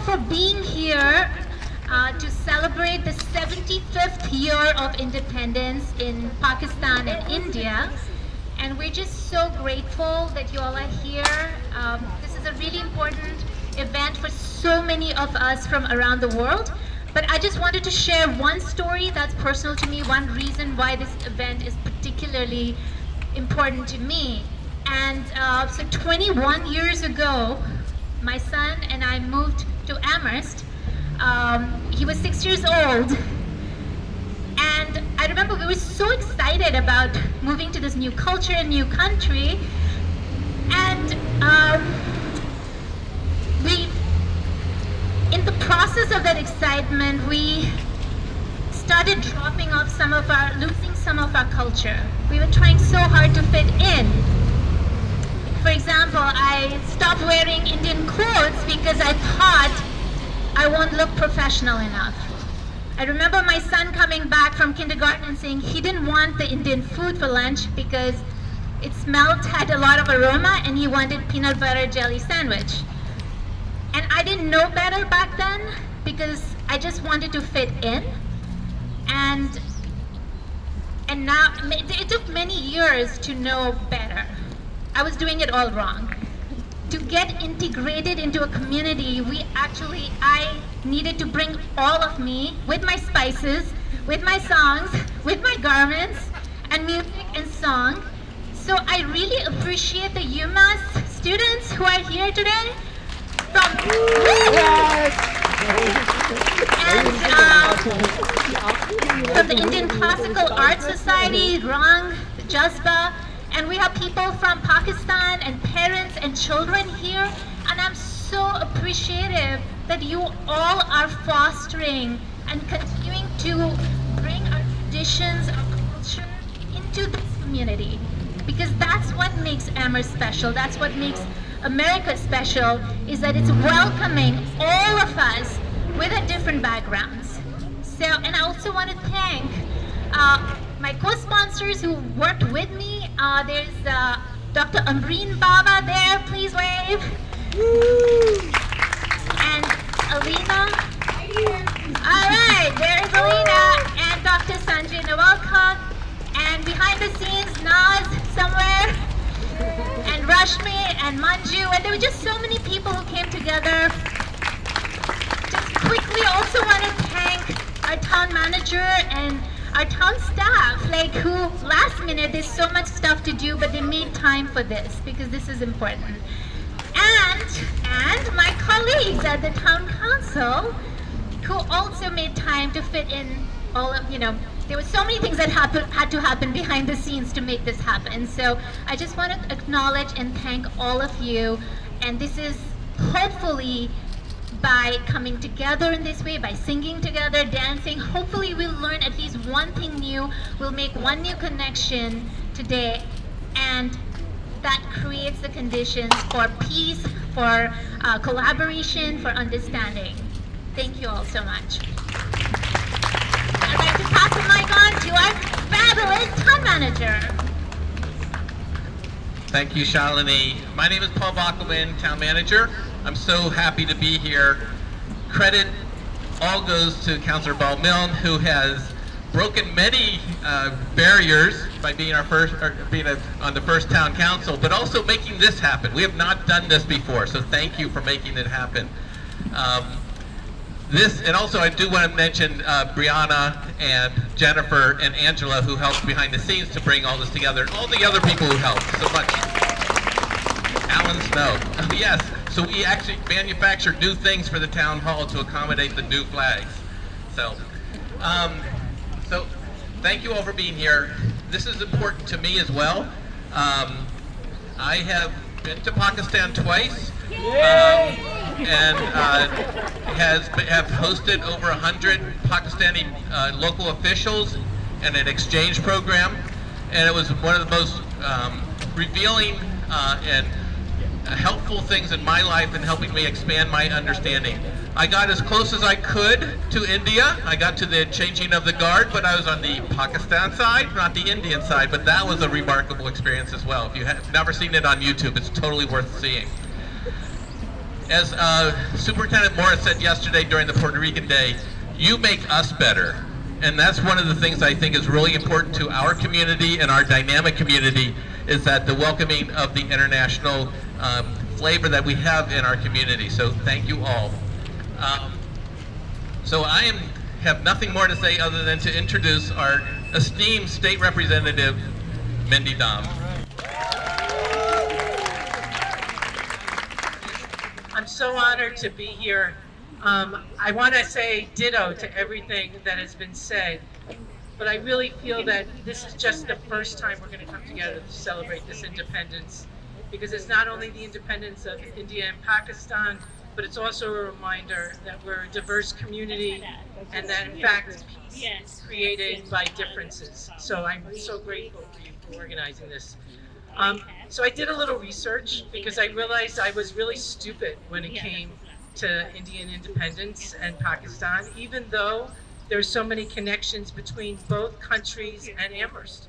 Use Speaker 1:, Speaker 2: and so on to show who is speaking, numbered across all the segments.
Speaker 1: for being here to celebrate the 75th year of independence in Pakistan and India. And we're just so grateful that you all are here. This is a really important event for so many of us from around the world. But I just wanted to share one story that's personal to me, one reason why this event is particularly important to me. And so 21 years ago, my son and I moved to Amherst. He was 6 years old. And I remember we were so excited about moving to this new culture and new country. And in the process of that excitement, we started losing some of our culture. We were trying so hard to fit in. For example, I stopped wearing Indian clothes because I thought I won't look professional enough. I remember my son coming back from kindergarten and saying he didn't want the Indian food for lunch because it had a lot of aroma, and he wanted peanut butter jelly sandwich. And I didn't know better back then because I just wanted to fit in. And now, it took many years to know better. I was doing it all wrong. To get integrated into a community, I needed to bring all of me with my spices, with my songs, with my garments, and music and song. So I really appreciate the UMass students who are here today from the Indian Classical Art Society, Rang, Jazba, and we have people from Pakistan and parents and children here, and I'm so appreciative that you all are fostering and continuing to bring our traditions, our culture into this community, because that's what makes Amherst special. That's what makes America special, is that it's welcoming all of us with our different backgrounds. So, and I also want to thank my co-sponsors who worked with me. There's Dr. Ambreen Baba there, please wave. And Alina. All right, there's Alina and Dr. Sanjay Nawalkar. And behind the scenes, Naz somewhere, and Rashmi and Manju, and there were just so many people who came together. Just quickly also want to thank our town manager and our town staff, who last minute, there's so much stuff to do, but they made time for this because this is important. And my colleagues at the town council, who also made time to fit in all of, there were so many things that had to happen behind the scenes to make this happen. So I just want to acknowledge and thank all of you. And this is hopefully, by coming together in this way, by singing together, dancing, hopefully we'll learn at least one thing new. We'll make one new connection today, and that creates the conditions for peace, for collaboration, for understanding. Thank you all so much. I'd like to pass the mic on to our fabulous town manager.
Speaker 2: Thank you, Shalini. My name is Paul Bockelman, town manager. I'm so happy to be here. Credit all goes to Councillor Ball-Milne, who has broken many barriers by being on the first town council, but also making this happen. We have not done this before, so thank you for making it happen. And also I do want to mention Brianna and Jennifer and Angela, who helped behind the scenes to bring all this together, and all the other people who helped so much. Alan Snow. Yes, so we actually manufactured new things for the town hall to accommodate the new flags. So thank you all for being here. This is important to me as well. I have been to Pakistan twice. And have hosted over 100 Pakistani local officials and an exchange program, and it was one of the most revealing and helpful things in my life in helping me expand my understanding. I got as close as I could to India. I got to the changing of the guard, but I was on the Pakistan side, not the Indian side, but that was a remarkable experience as well. If you have never seen it on YouTube, it's totally worth seeing. As Superintendent Morris said yesterday during the Puerto Rican Day, you make us better. And that's one of the things I think is really important to our community and our dynamic community, is that the welcoming of the international flavor that we have in our community. So thank you all. So I have nothing more to say other than to introduce our esteemed State Representative, Mindy Domb.
Speaker 3: I'm so honored to be here. I want to say ditto to everything that has been said, but I really feel that this is just the first time we're going to come together to celebrate this independence, because it's not only the independence of India and Pakistan, but it's also a reminder that we're a diverse community and that in fact peace is created by differences. So I'm so grateful for you for organizing this. So I did a little research because I realized I was really stupid when it came to Indian independence and Pakistan, even though there's so many connections between both countries and Amherst.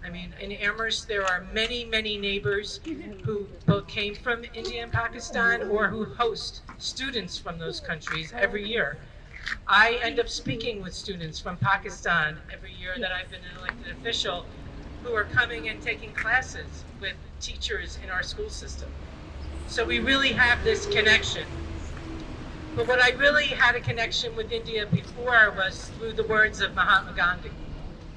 Speaker 3: I mean, in Amherst, there are many, many neighbors who both came from India and Pakistan or who host students from those countries every year. I end up speaking with students from Pakistan every year that I've been an elected official, who are coming and taking classes with teachers in our school system. So we really have this connection. But what I really had a connection with India before was through the words of Mahatma Gandhi.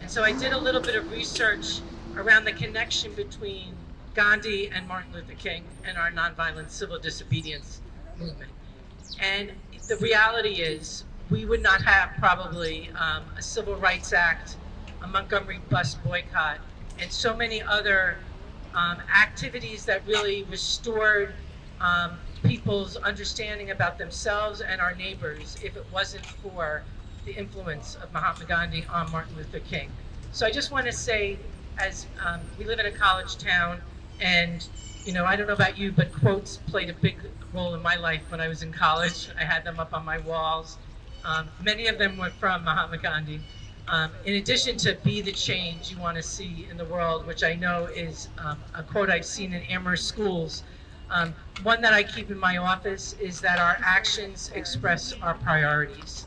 Speaker 3: And so I did a little bit of research around the connection between Gandhi and Martin Luther King and our nonviolent civil disobedience movement. And the reality is, we would not have probably a Civil Rights Act, a Montgomery bus boycott, and so many other activities that really restored people's understanding about themselves and our neighbors if it wasn't for the influence of Mahatma Gandhi on Martin Luther King. So I just want to say, as we live in a college town, and you know, I don't know about you, but quotes played a big role in my life when I was in college. I had them up on my walls. Many of them were from Mahatma Gandhi. In addition to be the change you want to see in the world, which I know is a quote I've seen in Amherst schools, one that I keep in my office is that our actions express our priorities.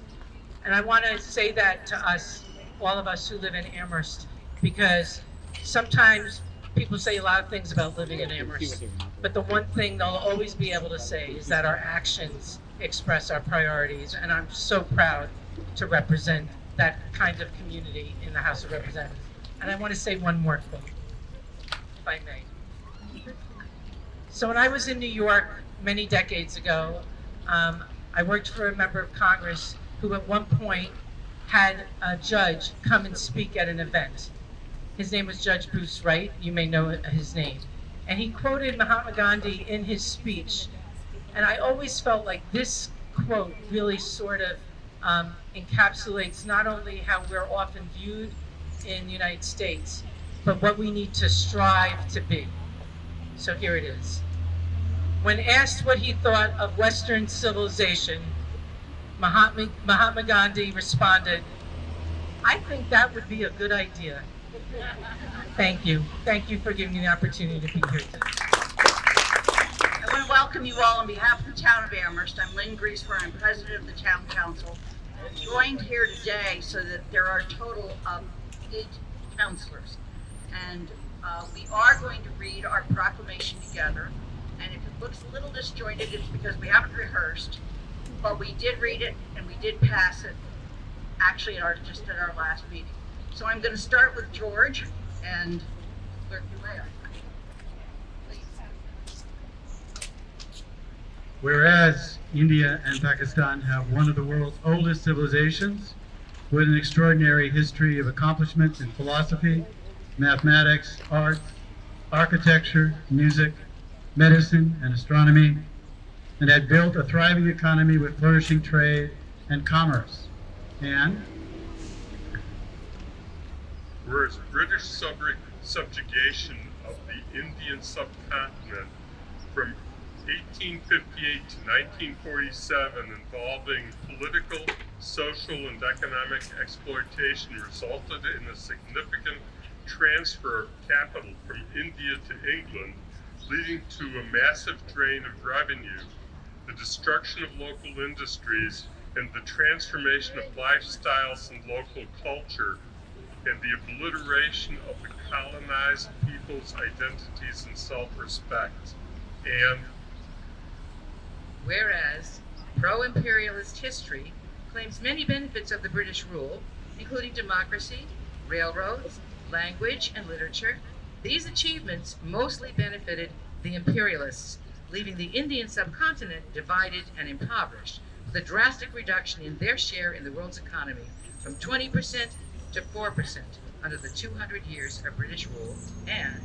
Speaker 3: And I want to say that to us, all of us who live in Amherst, because sometimes people say a lot of things about living in Amherst, but the one thing they'll always be able to say is that our actions express our priorities. And I'm so proud to represent that kind of community in the House of Representatives. And I want to say one more quote, if I may. So when I was in New York many decades ago, I worked for a member of Congress who at one point had a judge come and speak at an event. His name was Judge Bruce Wright. You may know his name. And he quoted Mahatma Gandhi in his speech. And I always felt like this quote really sort of encapsulates not only how we're often viewed in the United States, but what we need to strive to be. So here it is. When asked what he thought of Western civilization, Mahatma Gandhi responded, "I think that would be a good idea." Thank you. Thank you for giving me the opportunity to be here today.
Speaker 4: I want to welcome you all on behalf of the town of Amherst. I'm Lynn Griesmer. I'm president of the town council. I'm joined here today so that there are a total of 8 councilors. And we are going to read our proclamation together. And if it looks a little disjointed, it's because we haven't rehearsed. But we did read it and we did pass it actually just at our last meeting. So I'm going to start with George and clerk Urea.
Speaker 5: Whereas India and Pakistan have one of the world's oldest civilizations with an extraordinary history of accomplishments in philosophy, mathematics, arts, architecture, music, medicine, and astronomy, and had built a thriving economy with flourishing trade and commerce. And
Speaker 6: whereas British subjugation of the Indian subcontinent from 1858 to 1947 involving political, social, and economic exploitation resulted in a significant transfer of capital from India to England, leading to a massive drain of revenue the destruction of local industries, and the transformation of lifestyles and local culture, and the obliteration of the colonized people's identities and self-respect. And
Speaker 3: whereas pro-imperialist history claims many benefits of the British rule, including democracy, railroads, language, and literature, these achievements mostly benefited the imperialists, leaving the Indian subcontinent divided and impoverished, with a drastic reduction in their share in the world's economy from 20% to 4% under the 200 years of British rule. And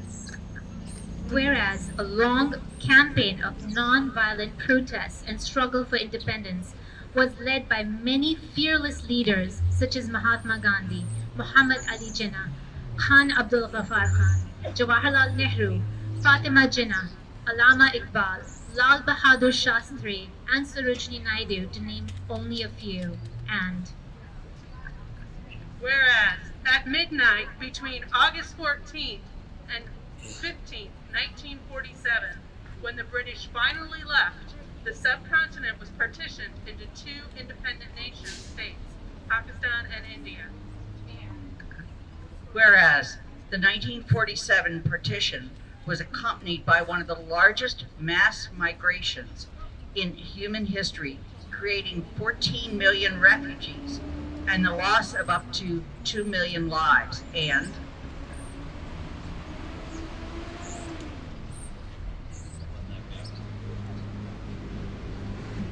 Speaker 1: whereas a long campaign of non-violent protests and struggle for independence was led by many fearless leaders such as Mahatma Gandhi, Muhammad Ali Jinnah, Khan Abdul Ghaffar Khan, Jawaharlal Nehru, Fatima Jinnah, Allama Iqbal, Lal Bahadur Shastri, and Sarojini Naidu, to name only a few. And
Speaker 3: whereas at midnight between August 14th and 15th, 1947, when the British finally left, the subcontinent was partitioned into two independent nation states, Pakistan and India.
Speaker 4: Whereas the 1947 partition was accompanied by one of the largest mass migrations in human history, creating 14 million refugees and the loss of up to 2 million lives. And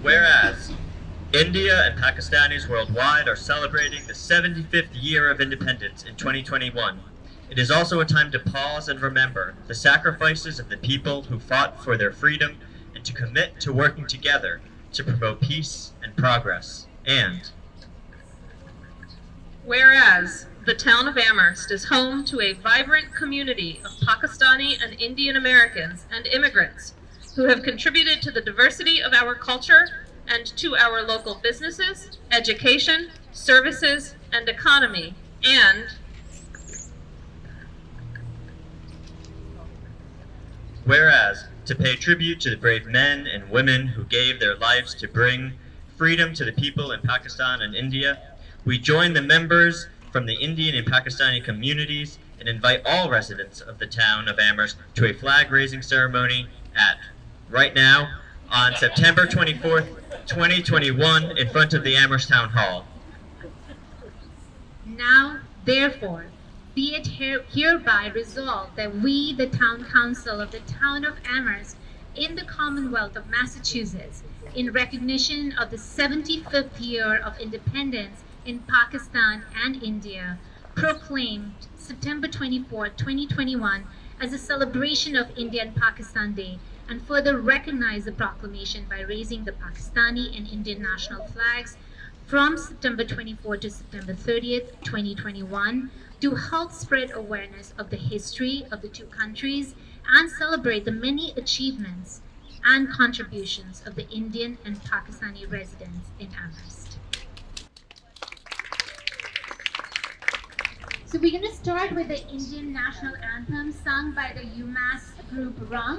Speaker 7: whereas India and Pakistanis worldwide are celebrating the 75th year of independence in 2021, it is also a time to pause and remember the sacrifices of the people who fought for their freedom and to commit to working together to promote peace and progress. And
Speaker 8: whereas the town of Amherst is home to a vibrant community of Pakistani and Indian Americans and immigrants who have contributed to the diversity of our culture and to our local businesses, education, services, and economy. And
Speaker 7: whereas to pay tribute to the brave men and women who gave their lives to bring freedom to the people in Pakistan and India, we join the members from the Indian and Pakistani communities and invite all residents of the town of Amherst to a flag-raising ceremony right now on September 24th, 2021 in front of the Amherst Town Hall.
Speaker 1: now, therefore, be it hereby resolved that we, the Town Council of the Town of Amherst, in the Commonwealth of Massachusetts, in recognition of the 75th year of independence in Pakistan and India, proclaimed September 24, 2021 as a celebration of India and Pakistan Day, and further recognize the proclamation by raising the Pakistani and Indian national flags from September 24 to September 30th, 2021, to help spread awareness of the history of the two countries and celebrate the many achievements and contributions of the Indian and Pakistani residents in Amherst. So we're going to start with the Indian national anthem sung by the UMass group Rang.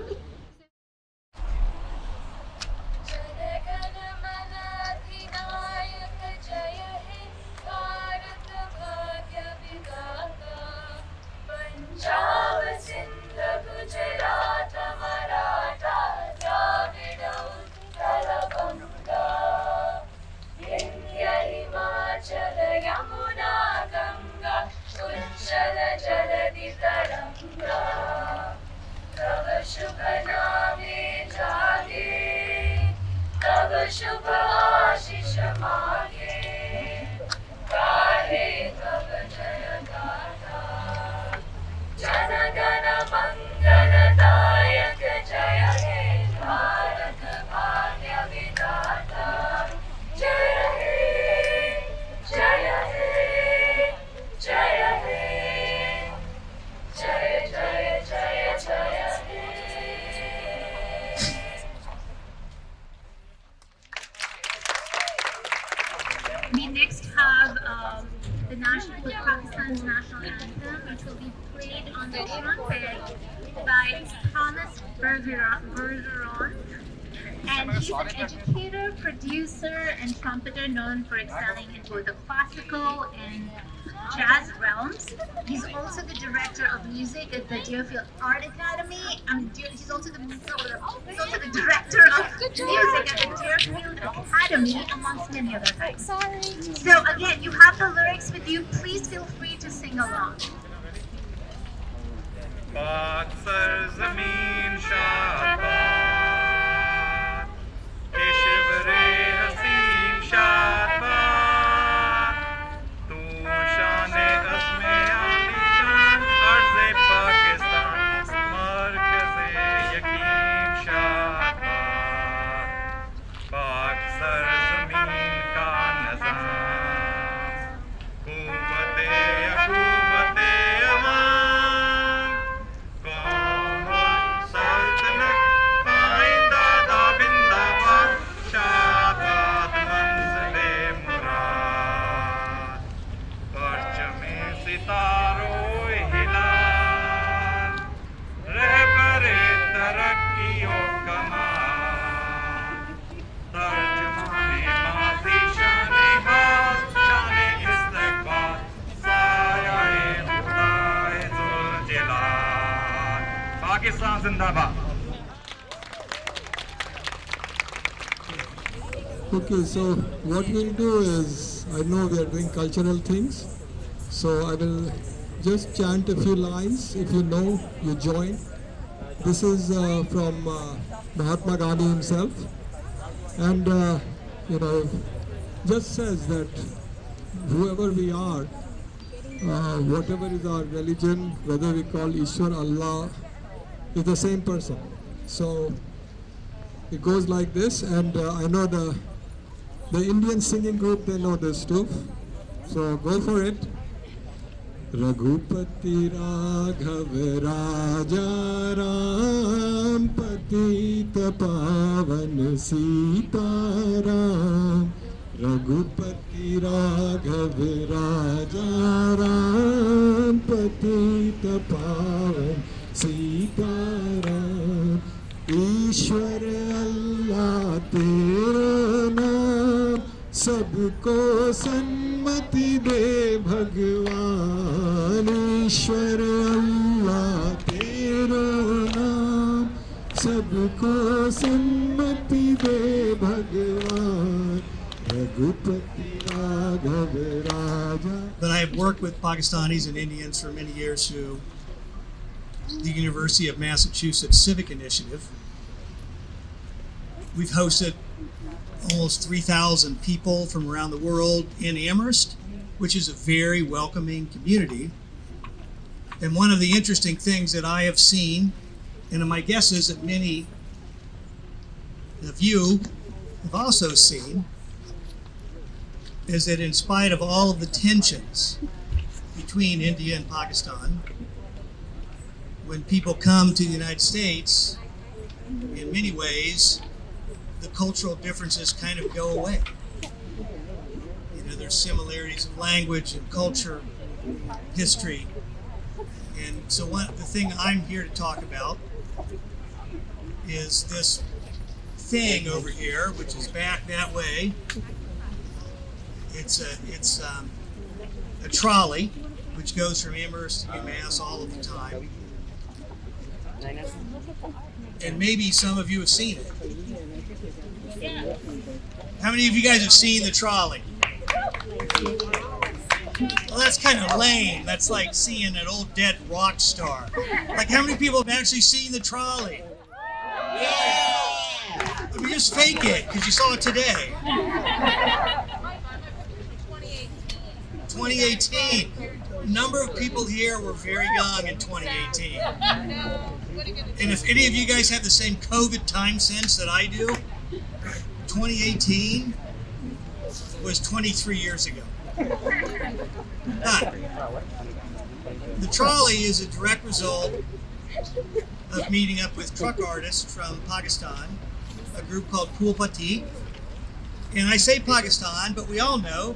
Speaker 9: शुभ आशीष मांगे गाहे तब जय गाथा जन गण मंगलदायक जय हे भारत भाग्य विधाता जय हे जय हे जय हे जय जय जय जय हे
Speaker 1: We next have Pakistan's national anthem, which will be played on the trumpet by Thomas Bergeron. And he's an educator, producer, and trumpeter known for excelling in both the classical and jazz realms. He's also the director of music at the Deerfield Art Academy. He's also the director of music at the Deerfield Academy, amongst many other things. So again, you have the lyrics with you. Please feel free to sing along.
Speaker 10: पाक सरज़मीन शाबाद के शिवरे हसीन शाबाद तू शाने अज़्मे आलीशान अर्ज़े पाकिस्तान मरकज़े यकीन शाबाद पाक सरज़मीन का नज़ाम क़ुव्वते अक़ूवते अवाम सल्तनत पाइंदा दा बिंदाबाद शाबाद मंज़िले मुराद परचमे सितारों हिलाल रहबरे तरक्कियों कमाल तर्जुमाने माज़ी शाने हाल शाने इस्तक़बाल सायाए खुदाए ज़ुल जलाल पाकिस्तान जिंदाबाद।
Speaker 11: Okay, so what we'll do is, I know we are doing cultural things, so I will just chant a few lines. If you know, you join. This is from Mahatma Gandhi himself, and just says that whoever we are, whatever is our religion, whether we call Ishwar, Allah, is the same person. So it goes like this, and I know the Indian singing group, they know this too. So go for it. Raghupati Raghav Raja Ram Patita Pavan Sita Ram Raghupati Raghav Raja Ram Patita Pavan Sita Ram ईश्वर अल्लाह तेरा नाम सबको सन्मति दे भगवान ईश्वर अल्लाह तेरा नाम सबको सन्मति दे भगवान रघुपति राघव राजा.
Speaker 12: But I have worked with Pakistanis and Indians for many years through the University of Massachusetts Civic Initiative. We've hosted almost 3,000 people from around the world in Amherst, which is a very welcoming community. And one of the interesting things that I have seen, and my guess is that many of you have also seen, is that in spite of all of the tensions between India and Pakistan, when people come to the United States, in many ways, the cultural differences kind of go away. There's similarities of language and culture, history. And so the thing I'm here to talk about is this thing over here, which is back that way. It's a trolley, which goes from Amherst to UMass all of the time. And maybe some of you have seen it. How many of you guys have seen the trolley? Well, that's kind of lame. That's like seeing an old dead rock star. Like, how many people have actually seen the trolley? Yeah! But you just fake it, because you saw it today. 2018. A number of people here were very young in 2018. And if any of you guys have the same COVID time sense that I do, 2018 was 23 years ago. But the trolley is a direct result of meeting up with truck artists from Pakistan, a group called Pulpati. And I say Pakistan, but we all know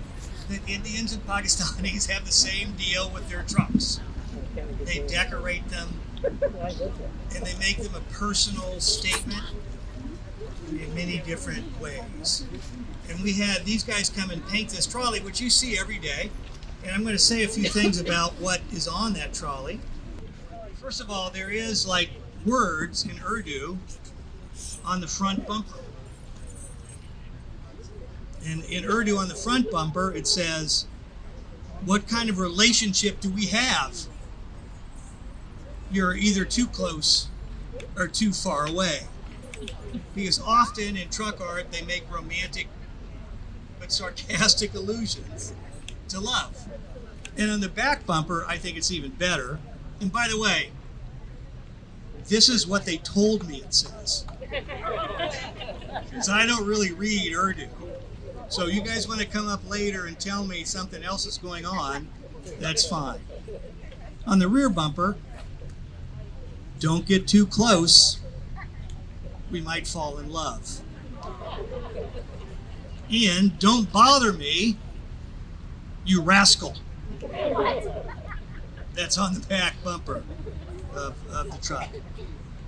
Speaker 12: that Indians and Pakistanis have the same deal with their trucks. They decorate them, and they make them a personal statement. in many different ways. And we had these guys come and paint this trolley, which you see every day. And I'm going to say a few things about what is on that trolley. First of all, there is like words in Urdu on the front bumper. And in Urdu on the front bumper, it says, "What kind of relationship do we have? You're either too close or too far away." Because often in truck art, they make romantic but sarcastic allusions to love. And on the back bumper, I think it's even better. And by the way, this is what they told me it says. Because I don't really read Urdu. So you guys want to come up later and tell me something else is going on, that's fine. On the rear bumper, "Don't get too close, we might fall in love." And "Don't bother me, you rascal." That's on the back bumper of the truck,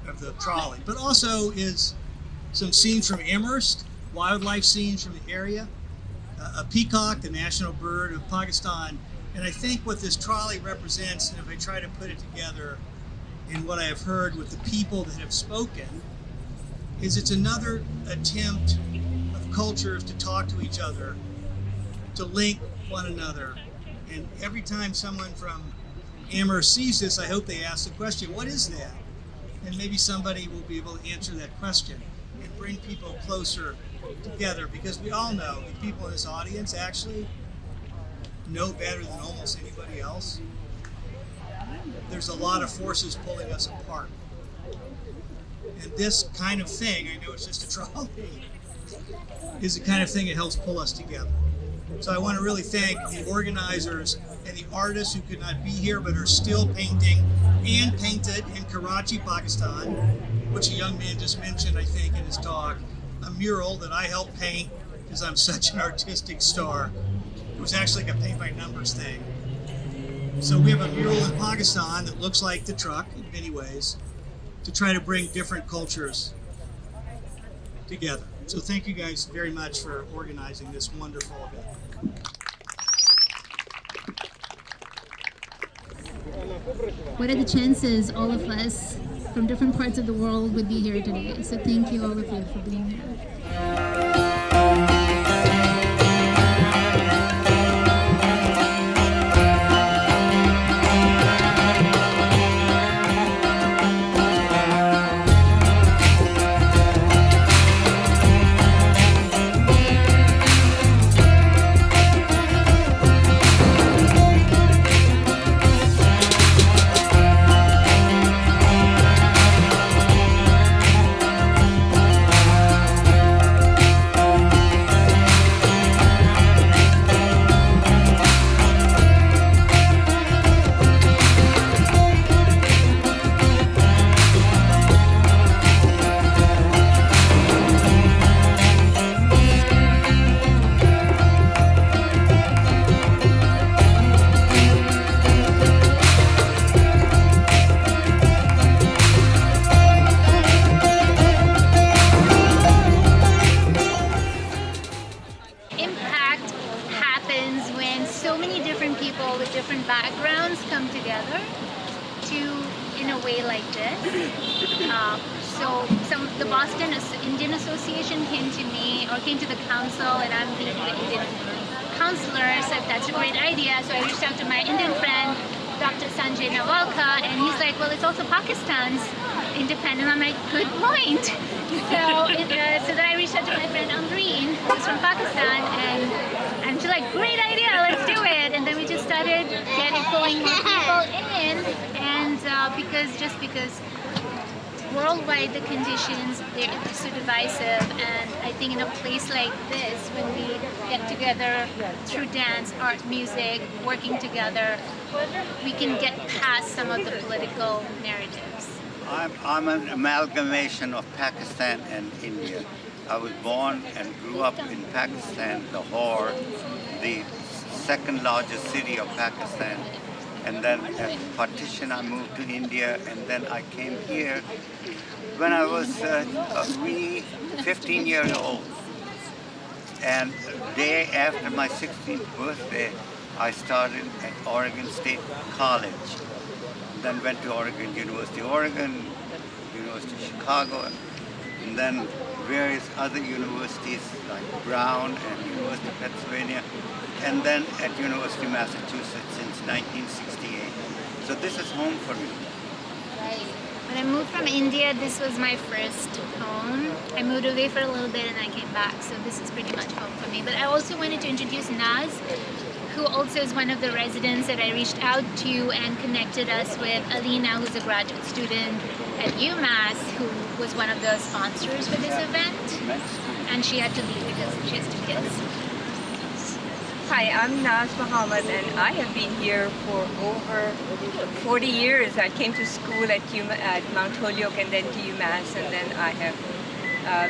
Speaker 12: of the trolley. But also is some scenes from Amherst, wildlife scenes from the area, a peacock, the national bird of Pakistan. And I think what this trolley represents, and if I try to put it together in what I have heard with the people that have spoken, is it's another attempt of cultures to talk to each other, to link one another. And every time someone from Amherst sees this, I hope they ask the question, what is that? And maybe somebody will be able to answer that question and bring people closer together, because we all know the people in this audience actually know better than almost anybody else. There's a lot of forces pulling us apart. And this kind of thing, I know it's just a trolley, is the kind of thing that helps pull us together. So I want to really thank the organizers and the artists who could not be here but are still painting and painted in Karachi, Pakistan, which a young man just mentioned, I think, in his talk, a mural that I helped paint because I'm such an artistic star. It was actually like a paint by numbers thing. So we have a mural in Pakistan that looks like the truck in many ways, to try to bring different cultures together. So thank you guys very much for organizing this wonderful event.
Speaker 1: What are the chances all of us from different parts of the world would be here today? So thank you all of you for being here. different backgrounds come together to, in a way like this. The Boston Indian Association came to me, or came to the council, and I'm the Indian counselor, so that's a great idea. So I reached out to my Indian friend, Dr. Sanjay Nawalka, and he's like, well, it's also Pakistan's independent. I'm like, good point. So then I reached out to my friend Amreen, who's from Pakistan, and she's like, great idea, let's do it. And then we just started pulling more people in, and because worldwide the conditions, they're so divisive, and I think in a place like this, when we get together through dance, art, music, working together, we can get past some of the political narratives.
Speaker 13: I'm an amalgamation of Pakistan and India. I was born and grew up in Pakistan, Lahore, the second largest city of Pakistan. And then at partition, I moved to India, and then I came here when I was a wee 15-year-old. And day after my 16th birthday, I started at Oregon State College. Then went to University of Oregon, University of Chicago, and then various other universities like Brown and University of Pennsylvania, and then at University of Massachusetts since 1968. So this is home for me.
Speaker 14: When I moved from India, this was my first home. I moved away for a little bit and I came back, so this is pretty much home for me. But I also wanted to introduce Naz, who also is one of the residents that I reached out to and connected us with Alina, who's a graduate student at UMass, who was one of the sponsors for this event. And she had to leave because she has 2 kids.
Speaker 15: Hi, I'm Naz Muhammad, and I have been here for over 40 years. I came to school at Mount Holyoke and then to UMass, and then I have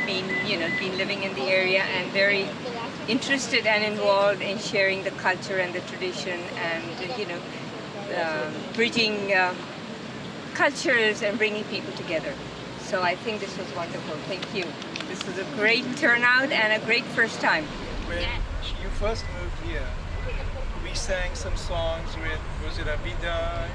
Speaker 15: been living in the area and very interested and involved in sharing the culture and the tradition and bridging cultures and bringing people together. So I think this was wonderful. Thank you. This was a great turnout and a great first time.
Speaker 16: When you first moved here, we sang some songs with, was it Abida?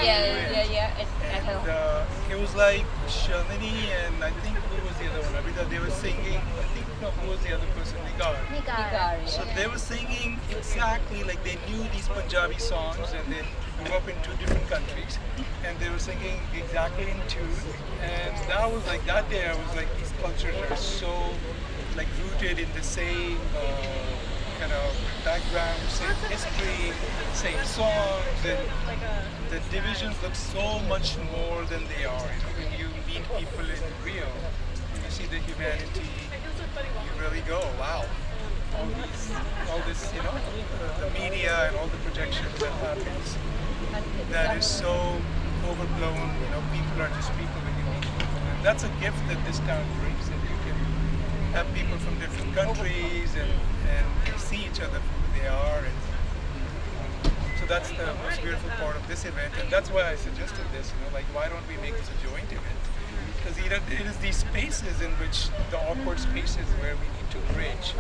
Speaker 15: Yeah.
Speaker 16: And it was like Shalini and I think who was the other one? Abida, they were singing, I think, no, who was the other person? Nigar. So they were singing exactly like they knew these Punjabi songs and they grew up in 2 different countries and they were singing exactly in tune. And that was like, that day I was like, these cultures are so like rooted in the same kind of background, same history, same songs, and the divisions look so much more than they are. When you meet people in real, you see the humanity, you really go, wow, all this, the media and all the projections that happens, that is so overblown, people are just people when you meet people. And that's a gift that this town brings, that you can have people from different countries and they see each other for who they are. And so that's the most beautiful part of this event. And that's why I suggested this, like why don't we make this a joint event? Because it is these spaces in which, the awkward spaces where we need to bridge,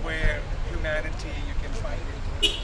Speaker 16: where humanity, you can find it.